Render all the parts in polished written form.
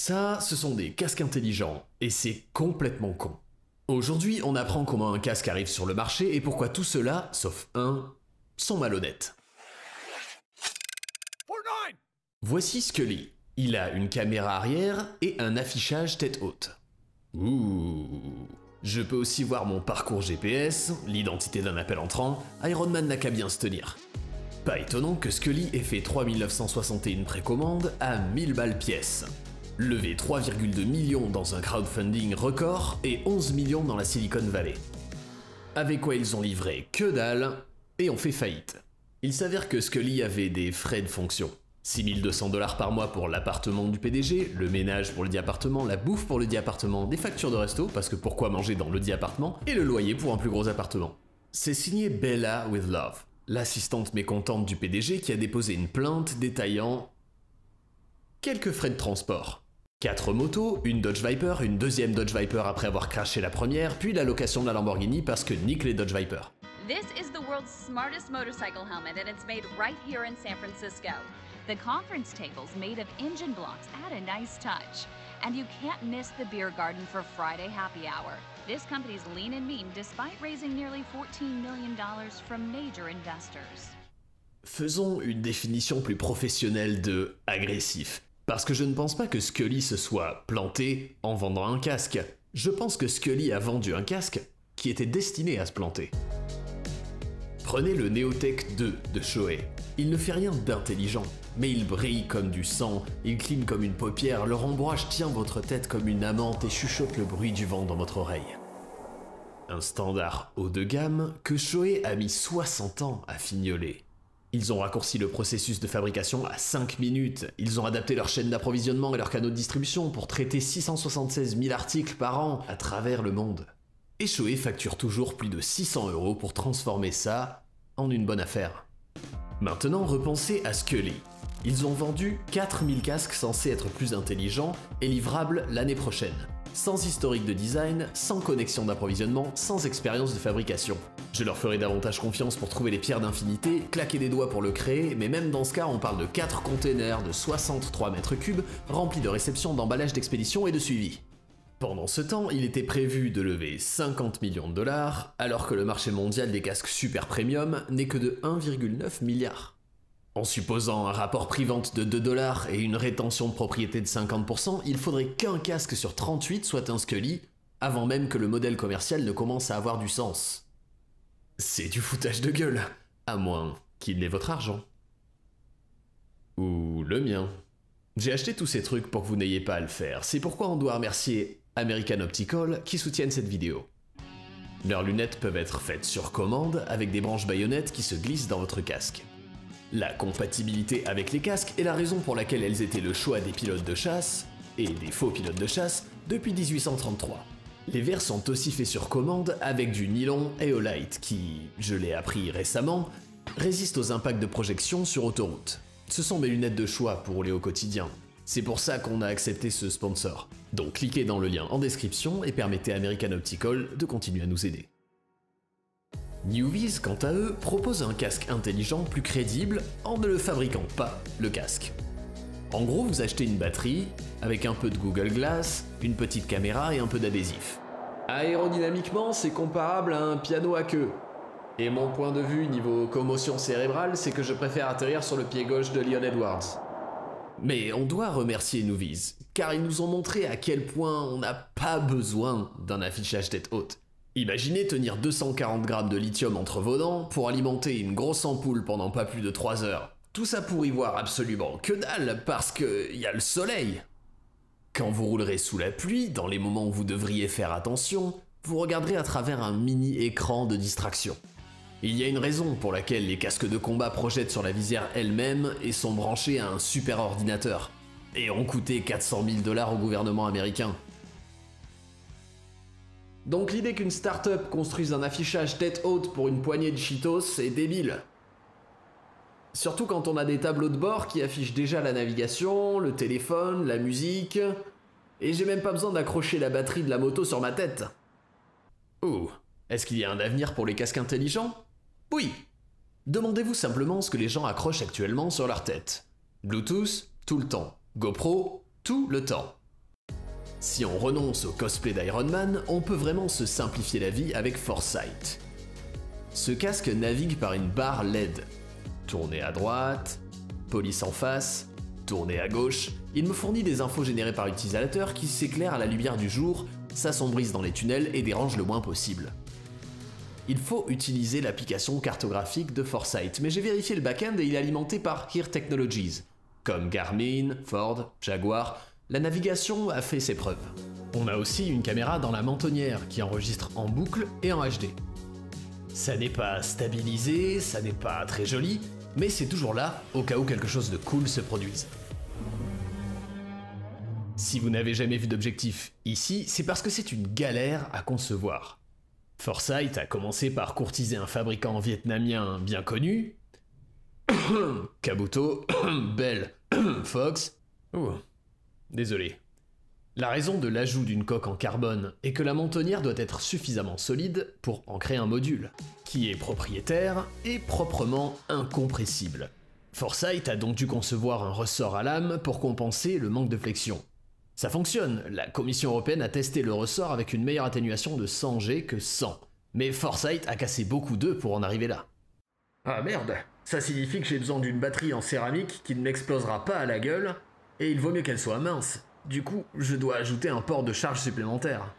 Ça, ce sont des casques intelligents, et c'est complètement con. Aujourd'hui, on apprend comment un casque arrive sur le marché et pourquoi tout cela, sauf un, sont malhonnêtes. Voici Scully. Il a une caméra arrière et un affichage tête haute. Ouh. Je peux aussi voir mon parcours GPS, l'identité d'un appel entrant, Iron Man n'a qu'à bien se tenir. Pas étonnant que Scully ait fait 3961 précommandes à 1000 balles pièce. Levé 3,2 millions dans un crowdfunding record et 11 millions dans la Silicon Valley. Avec quoi ils ont livré que dalle et ont fait faillite. Il s'avère que Scully avait des frais de fonction. 6200 $ par mois pour l'appartement du PDG, le ménage pour le dit appartement, la bouffe pour le dit appartement, des factures de resto, parce que pourquoi manger dans le dit appartement, et le loyer pour un plus gros appartement. C'est signé Bella with Love, l'assistante mécontente du PDG qui a déposé une plainte détaillant quelques frais de transport. 4 motos, une Dodge Viper, une deuxième Dodge Viper après avoir crashé la première, puis la location de la Lamborghini parce que nique les Dodge Viper. This is the world's smartest motorcycle helmet and it's made right here in San Francisco. The conference table's made of engine blocks, add a nice touch. And you can't miss the beer garden for Friday happy hour. This company's lean and mean despite raising nearly $14 million from major investors. Faisons une définition plus professionnelle de agressif. Parce que je ne pense pas que Scully se soit planté en vendant un casque. Je pense que Scully a vendu un casque qui était destiné à se planter. Prenez le Neotech 2 de Shoei. Il ne fait rien d'intelligent, mais il brille comme du sang, il cligne comme une paupière, le rembrage tient votre tête comme une amante et chuchote le bruit du vent dans votre oreille. Un standard haut de gamme que Shoei a mis 60 ans à fignoler. Ils ont raccourci le processus de fabrication à 5 minutes, ils ont adapté leur chaîne d'approvisionnement et leurs canaux de distribution pour traiter 676 000 articles par an à travers le monde. Et Shoei facture toujours plus de 600 € pour transformer ça en une bonne affaire. Maintenant, repensez à Scully. Ils ont vendu 4000 casques censés être plus intelligents et livrables l'année prochaine. Sans historique de design, sans connexion d'approvisionnement, sans expérience de fabrication. Je leur ferai davantage confiance pour trouver les pierres d'infinité, claquer des doigts pour le créer, mais même dans ce cas, on parle de 4 containers de 63 mètres cubes remplis de réceptions, d'emballages, d'expéditions et de suivi. Pendant ce temps, il était prévu de lever 50 millions de dollars, alors que le marché mondial des casques super premium n'est que de 1,9 milliard. En supposant un rapport prix-vente de 2 $ et une rétention de propriété de 50%, il faudrait qu'un casque sur 38 soit un Scully, avant même que le modèle commercial ne commence à avoir du sens. C'est du foutage de gueule, à moins qu'il n'ait votre argent. Ou le mien. J'ai acheté tous ces trucs pour que vous n'ayez pas à le faire, c'est pourquoi on doit remercier American Optical qui soutiennent cette vidéo. Leurs lunettes peuvent être faites sur commande avec des branches baïonnettes qui se glissent dans votre casque. La compatibilité avec les casques est la raison pour laquelle elles étaient le choix des pilotes de chasse, et des faux pilotes de chasse, depuis 1833. Les verres sont aussi faits sur commande avec du nylon Aeolite qui, je l'ai appris récemment, résiste aux impacts de projection sur autoroute. Ce sont mes lunettes de choix pour rouler au quotidien. C'est pour ça qu'on a accepté ce sponsor. Donc cliquez dans le lien en description et permettez à American Optical de continuer à nous aider. Newviz, quant à eux, propose un casque intelligent plus crédible en ne le fabriquant pas, le casque. En gros, vous achetez une batterie, avec un peu de Google Glass, une petite caméra et un peu d'adhésif. Aérodynamiquement, c'est comparable à un piano à queue. Et mon point de vue niveau commotion cérébrale, c'est que je préfère atterrir sur le pied gauche de Leon Edwards. Mais on doit remercier Newviz, car ils nous ont montré à quel point on n'a pas besoin d'un affichage tête haute. Imaginez tenir 240 grammes de lithium entre vos dents pour alimenter une grosse ampoule pendant pas plus de 3 heures. Tout ça pour y voir absolument que dalle parce que y a le soleil. Quand vous roulerez sous la pluie, dans les moments où vous devriez faire attention, vous regarderez à travers un mini écran de distraction. Il y a une raison pour laquelle les casques de combat projettent sur la visière elle-même et sont branchés à un super ordinateur, et ont coûté 400 000 $ au gouvernement américain. Donc l'idée qu'une start-up construise un affichage tête haute pour une poignée de Cheetos, c'est débile. Surtout quand on a des tableaux de bord qui affichent déjà la navigation, le téléphone, la musique, et j'ai même pas besoin d'accrocher la batterie de la moto sur ma tête. Oh, est-ce qu'il y a un avenir pour les casques intelligents? Oui. Demandez-vous simplement ce que les gens accrochent actuellement sur leur tête. Bluetooth, tout le temps. GoPro, tout le temps. Si on renonce au cosplay d'Iron Man, on peut vraiment se simplifier la vie avec Foresight. Ce casque navigue par une barre LED. Tournez à droite, police en face, tournez à gauche. Il me fournit des infos générées par l'utilisateur qui s'éclairent à la lumière du jour, s'assombrissent dans les tunnels et dérangent le moins possible. Il faut utiliser l'application cartographique de Foresight, mais j'ai vérifié le back-end et il est alimenté par Here Technologies. Comme Garmin, Ford, Jaguar, la navigation a fait ses preuves. On a aussi une caméra dans la mentonnière qui enregistre en boucle et en HD. Ça n'est pas stabilisé, ça n'est pas très joli, mais c'est toujours là au cas où quelque chose de cool se produise. Si vous n'avez jamais vu d'objectif ici, c'est parce que c'est une galère à concevoir. Foresight a commencé par courtiser un fabricant vietnamien bien connu, Kabuto, Bell, Fox. Oh, désolé. La raison de l'ajout d'une coque en carbone est que la mentonnière doit être suffisamment solide pour ancrer un module, qui est propriétaire et proprement incompressible. Foresight a donc dû concevoir un ressort à lame pour compenser le manque de flexion. Ça fonctionne, la Commission européenne a testé le ressort avec une meilleure atténuation de 100 G que 100. Mais Foresight a cassé beaucoup d'œufs pour en arriver là. Ah merde, ça signifie que j'ai besoin d'une batterie en céramique qui ne m'explosera pas à la gueule, et il vaut mieux qu'elle soit mince. Du coup, je dois ajouter un port de charge supplémentaire.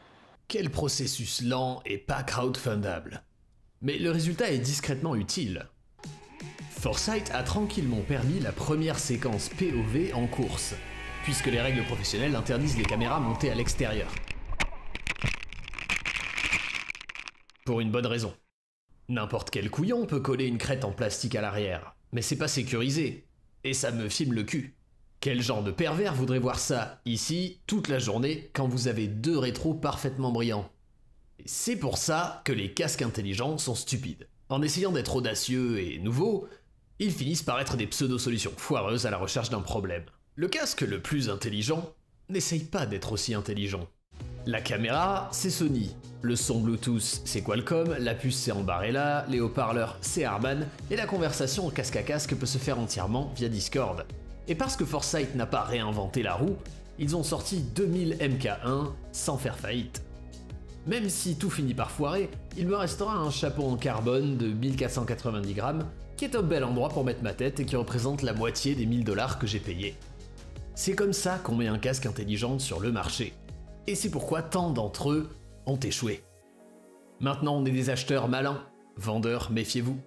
Quel processus lent et pas crowdfundable. Mais le résultat est discrètement utile. Foresight a tranquillement permis la première séquence POV en course, puisque les règles professionnelles interdisent les caméras montées à l'extérieur. Pour une bonne raison. N'importe quel couillon peut coller une crête en plastique à l'arrière, mais c'est pas sécurisé, et ça me filme le cul. Quel genre de pervers voudrait voir ça, ici, toute la journée, quand vous avez deux rétros parfaitement brillants? Et c'est pour ça que les casques intelligents sont stupides. En essayant d'être audacieux et nouveaux, ils finissent par être des pseudo-solutions foireuses à la recherche d'un problème. Le casque le plus intelligent n'essaye pas d'être aussi intelligent. La caméra, c'est Sony. Le son Bluetooth, c'est Qualcomm. La puce, c'est Ambarella. Les haut-parleurs, c'est Harman. Et la conversation casque à casque peut se faire entièrement via Discord. Et parce que Foresight n'a pas réinventé la roue, ils ont sorti 2000 MK1 sans faire faillite. Même si tout finit par foirer, il me restera un chapeau en carbone de 1490 grammes qui est au bel endroit pour mettre ma tête et qui représente la moitié des 1000 $ que j'ai payés. C'est comme ça qu'on met un casque intelligent sur le marché. Et c'est pourquoi tant d'entre eux ont échoué. Maintenant on est des acheteurs malins. Vendeurs, méfiez-vous.